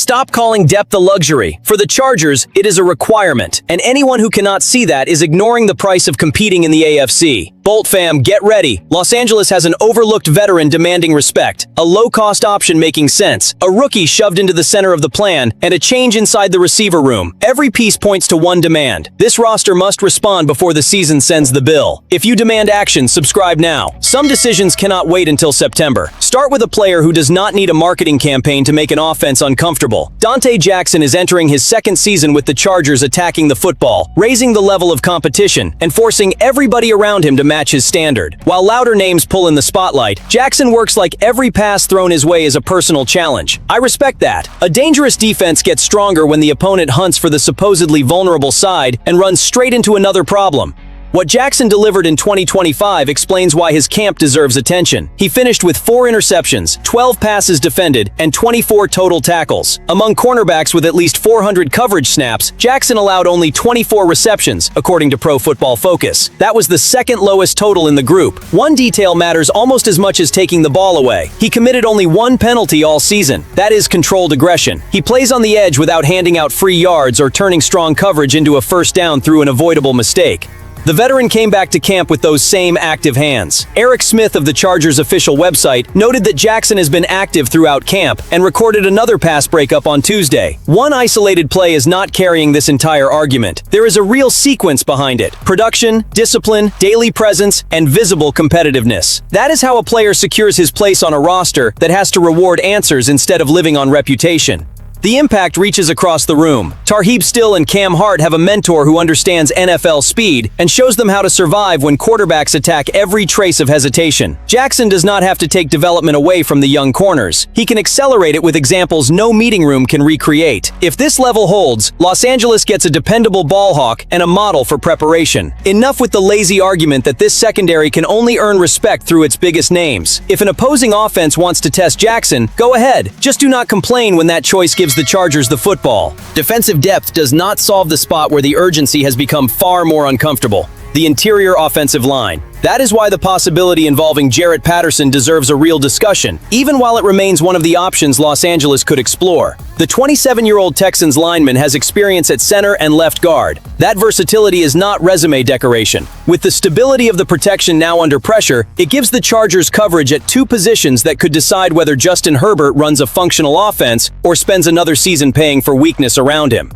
Stop calling depth a luxury. For the Chargers, it is a requirement, and anyone who cannot see that is ignoring the price of competing in the AFC. Bolt fam, get ready. Los Angeles has an overlooked veteran demanding respect, a low-cost option making sense, a rookie shoved into the center of the plan, and a change inside the receiver room. Every piece points to one demand. This roster must respond before the season sends the bill. If you demand action, subscribe now. Some decisions cannot wait until September. Start with a player who does not need a marketing campaign to make an offense uncomfortable. Donte Jackson is entering his second season with the Chargers attacking the football, raising the level of competition, and forcing everybody around him to match his standard. While louder names pull in the spotlight, Jackson works like every pass thrown his way is a personal challenge. I respect that. A dangerous defense gets stronger when the opponent hunts for the supposedly vulnerable side and runs straight into another problem. What Jackson delivered in 2025 explains why his camp deserves attention. He finished with 4 interceptions, 12 passes defended, and 24 total tackles. Among cornerbacks with at least 400 coverage snaps, Jackson allowed only 24 receptions, according to Pro Football Focus. That was the second lowest total in the group. One detail matters almost as much as taking the ball away. He committed only 1 penalty all season. That is controlled aggression. He plays on the edge without handing out free yards or turning strong coverage into a first down through an avoidable mistake. The veteran came back to camp with those same active hands. Eric Smith of the Chargers' official website noted that Jackson has been active throughout camp and recorded another pass breakup on Tuesday. One isolated play is not carrying this entire argument. There is a real sequence behind it: production, discipline, daily presence, and visible competitiveness. That is how a player secures his place on a roster that has to reward answers instead of living on reputation. The impact reaches across the room. Tarheeb Still and Cam Hart have a mentor who understands NFL speed and shows them how to survive when quarterbacks attack every trace of hesitation. Jackson does not have to take development away from the young corners. He can accelerate it with examples no meeting room can recreate. If this level holds, Los Angeles gets a dependable ball hawk and a model for preparation. Enough with the lazy argument that this secondary can only earn respect through its biggest names. If an opposing offense wants to test Jackson, go ahead. Just do not complain when that choice gives the Chargers the football. Defensive depth does not solve the spot where the urgency has become far more uncomfortable: the interior offensive line. That is why the possibility involving Jarrett Patterson deserves a real discussion, even while it remains one of the options Los Angeles could explore. The 27-year-old Texans lineman has experience at center and left guard. That versatility is not resume decoration. With the stability of the protection now under pressure, it gives the Chargers coverage at 2 positions that could decide whether Justin Herbert runs a functional offense or spends another season paying for weakness around him.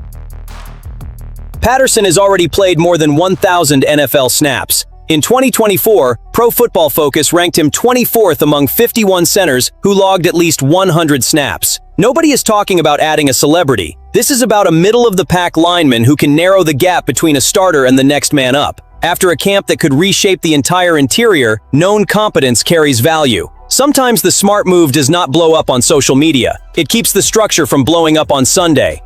Patterson has already played more than 1,000 NFL snaps. In 2024, Pro Football Focus ranked him 24th among 51 centers who logged at least 100 snaps. Nobody is talking about adding a celebrity. This is about a middle-of-the-pack lineman who can narrow the gap between a starter and the next man up. After a camp that could reshape the entire interior, known competence carries value. Sometimes the smart move does not blow up on social media. It keeps the structure from blowing up on Sunday.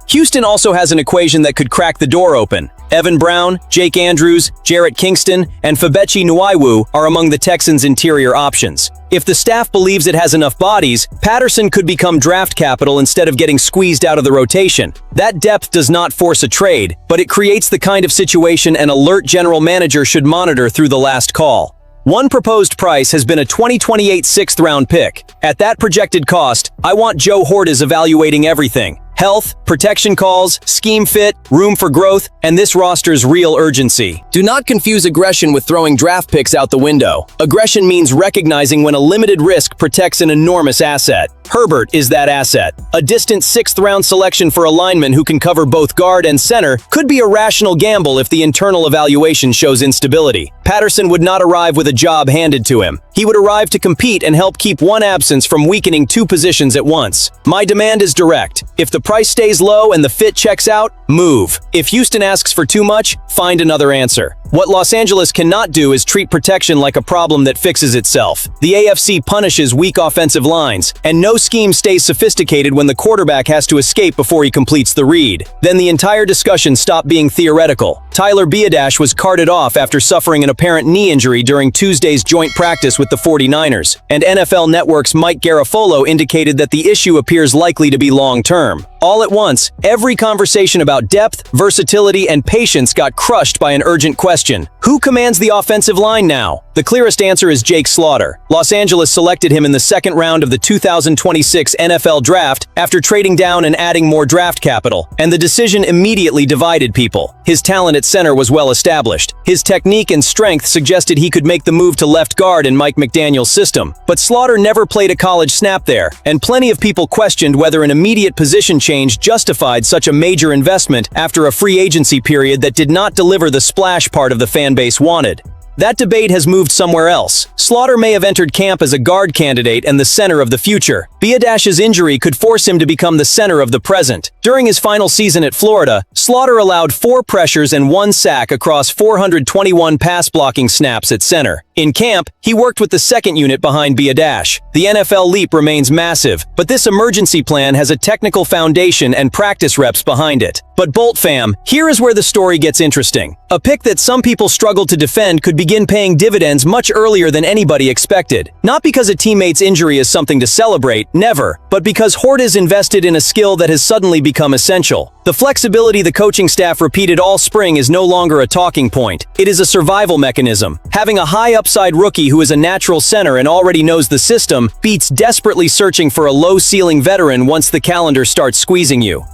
Houston also has an equation that could crack the door open. Evan Brown, Jake Andrews, Jarrett Kingston, and Febechi Nwaiwu are among the Texans' interior options. If the staff believes it has enough bodies, Patterson could become draft capital instead of getting squeezed out of the rotation. That depth does not force a trade, but it creates the kind of situation an alert general manager should monitor through the last call. One proposed price has been a 2028 6th-round pick. At that projected cost, I want Joe Hortiz evaluating everything: health, protection calls, scheme fit, room for growth, and this roster's real urgency. Do not confuse aggression with throwing draft picks out the window. Aggression means recognizing when a limited risk protects an enormous asset. Herbert is that asset. A distant 6th-round selection for a lineman who can cover both guard and center could be a rational gamble if the internal evaluation shows instability. Patterson would not arrive with a job handed to him. He would arrive to compete and help keep one absence from weakening 2 positions at once. My demand is direct. If the price stays low and the fit checks out, move. If Houston asks for too much, find another answer. What Los Angeles cannot do is treat protection like a problem that fixes itself. The AFC punishes weak offensive lines, and no scheme stays sophisticated when the quarterback has to escape before he completes the read. Then the entire discussion stopped being theoretical. Tyler Biadasz was carted off after suffering an apparent knee injury during Tuesday's joint practice with the 49ers, and NFL Network's Mike Garafolo indicated that the issue appears likely to be long-term. All at once, every conversation about depth, versatility, and patience got crushed by an urgent question: Who commands the offensive line now? The clearest answer is Jake Slaughter. Los Angeles selected him in the second round of the 2026 NFL Draft after trading down and adding more draft capital, and the decision immediately divided people. His talent at center was well established. His technique and strength suggested he could make the move to left guard in Mike McDaniel's system. But Slaughter never played a college snap there, and plenty of people questioned whether an immediate position change justified such a major investment after a free agency period that did not deliver the splash part of the fan base wanted. That debate has moved somewhere else. Slaughter may have entered camp as a guard candidate and the center of the future. Biadasz's injury could force him to become the center of the present. During his final season at Florida, Slaughter allowed 4 pressures and 1 sack across 421 pass-blocking snaps at center. In camp, he worked with the second unit behind Biadasz. The NFL leap remains massive, but this emergency plan has a technical foundation and practice reps behind it. But Bolt fam, here is where the story gets interesting. A pick that some people struggled to defend could begin paying dividends much earlier than anybody expected. Not because a teammate's injury is something to celebrate, never, but because Hortiz invested in a skill that has suddenly become essential. The flexibility the coaching staff repeated all spring is no longer a talking point. It is a survival mechanism. Having a high upside rookie who is a natural center and already knows the system beats desperately searching for a low-ceiling veteran once the calendar starts squeezing you.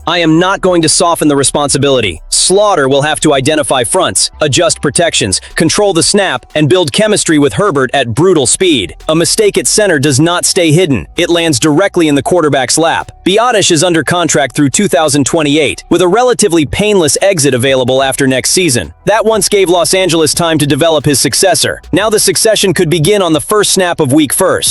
I am not going to soften the responsibility. Slaughter will have to identify fronts, adjust protections, control the snap, and build chemistry with Herbert at brutal speed. A mistake at center does not stay hidden. It lands directly in the quarterback's lap. Biadasz is under contract through 2028, with a relatively painless exit available after next season. That once gave Los Angeles time to develop his successor. Now the succession could begin on the first snap of week 1.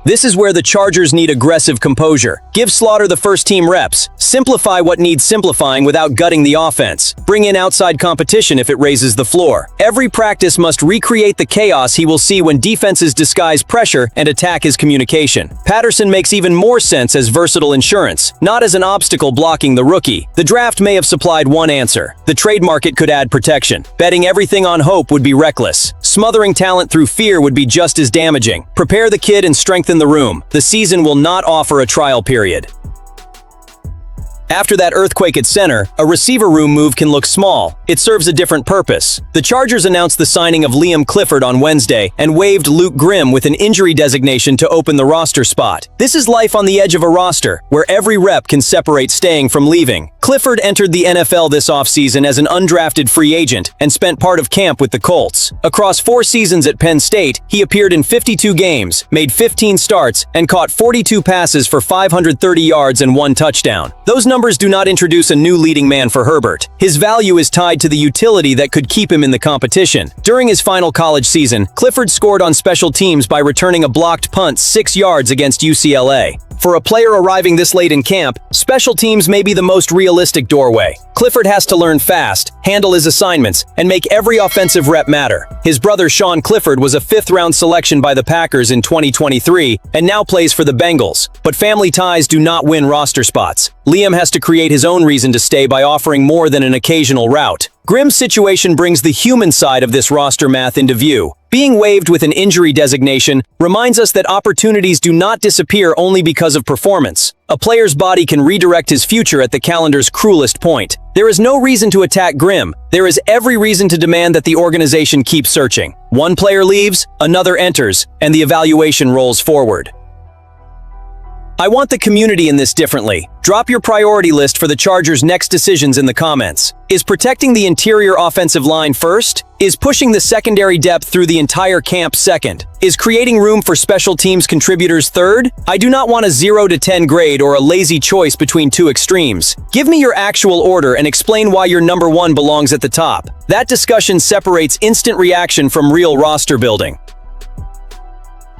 This is where the Chargers need aggressive composure. Give Slaughter the first-team reps. Simplify what needs simplifying without gutting the offense. Bring in outside competition if it raises the floor. Every practice must recreate the chaos he will see when defenses disguise pressure and attack his communication. Patterson makes even more sense as versatile insurance, not as an obstacle blocking the rookie. The draft may have supplied one answer. The trade market could add protection. Betting everything on hope would be reckless. Smothering talent through fear would be just as damaging. Prepare the kid and strengthen the room. The season will not offer a trial period. After that earthquake at center, a receiver room move can look small. It serves a different purpose. The Chargers announced the signing of Liam Clifford on Wednesday and waived Luke Grimm with an injury designation to open the roster spot. This is life on the edge of a roster, where every rep can separate staying from leaving. Clifford entered the NFL this offseason as an undrafted free agent and spent part of camp with the Colts. Across 4 seasons at Penn State, he appeared in 52 games, made 15 starts, and caught 42 passes for 530 yards and 1 touchdown. Those numbers do not introduce a new leading man for Herbert. His value is tied to the utility that could keep him in the competition. During his final college season, Clifford scored on special teams by returning a blocked punt 6 yards against UCLA. For a player arriving this late in camp, special teams may be the most realistic doorway. Clifford has to learn fast, handle his assignments, and make every offensive rep matter. His brother Sean Clifford was a 5th-round selection by the Packers in 2023 and now plays for the Bengals. But family ties do not win roster spots. Liam has to create his own reason to stay by offering more than an occasional route. Grimm's situation brings the human side of this roster math into view. Being waived with an injury designation reminds us that opportunities do not disappear only because of performance. A player's body can redirect his future at the calendar's cruelest point. There is no reason to attack Grimm. There is every reason to demand that the organization keep searching. One player leaves, another enters, and the evaluation rolls forward. I want the community in this differently. Drop your priority list for the Chargers' next decisions in the comments. Is protecting the interior offensive line first? Is pushing the secondary depth through the entire camp second? Is creating room for special teams contributors third? I do not want a 0 to 10 grade or a lazy choice between 2 extremes. Give me your actual order and explain why your number 1 belongs at the top. That discussion separates instant reaction from real roster building.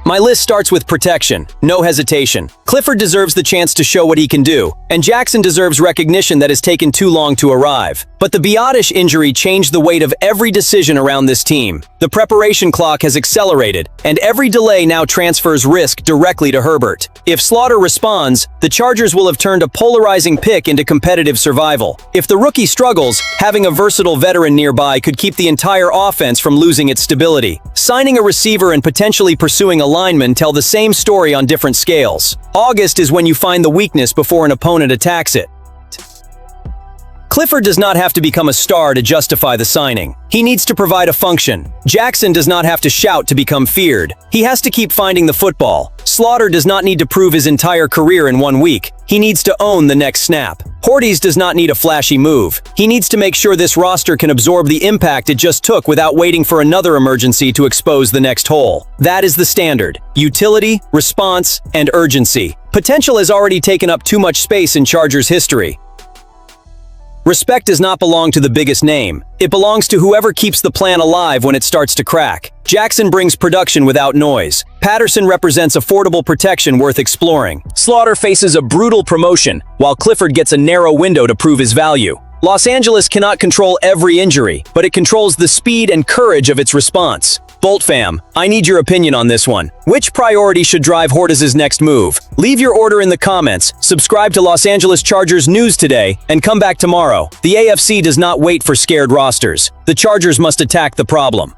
My list starts with protection, no hesitation. Clifford deserves the chance to show what he can do, and Jackson deserves recognition that has taken too long to arrive. But the Biadasz injury changed the weight of every decision around this team. The preparation clock has accelerated, and every delay now transfers risk directly to Herbert. If Slaughter responds, the Chargers will have turned a polarizing pick into competitive survival. If the rookie struggles, having a versatile veteran nearby could keep the entire offense from losing its stability. Signing a receiver and potentially pursuing a lineman tell the same story on different scales. August is when you find the weakness before an opponent attacks it. Clifford does not have to become a star to justify the signing. He needs to provide a function. Jackson does not have to shout to become feared. He has to keep finding the football. Slaughter does not need to prove his entire career in 1 week. He needs to own the next snap. Hortiz does not need a flashy move. He needs to make sure this roster can absorb the impact it just took without waiting for another emergency to expose the next hole. That is the standard. Utility, response, and urgency. Potential has already taken up too much space in Chargers history. Respect does not belong to the biggest name. It belongs to whoever keeps the plan alive when it starts to crack. Jackson brings production without noise. Patterson represents affordable protection worth exploring. Slaughter faces a brutal promotion, while Clifford gets a narrow window to prove his value. Los Angeles cannot control every injury, but it controls the speed and courage of its response. Bolt fam, I need your opinion on this one. Which priority should drive Hortiz's next move? Leave your order in the comments, subscribe to Los Angeles Chargers News today, and come back tomorrow. The AFC does not wait for scared rosters. The Chargers must attack the problem.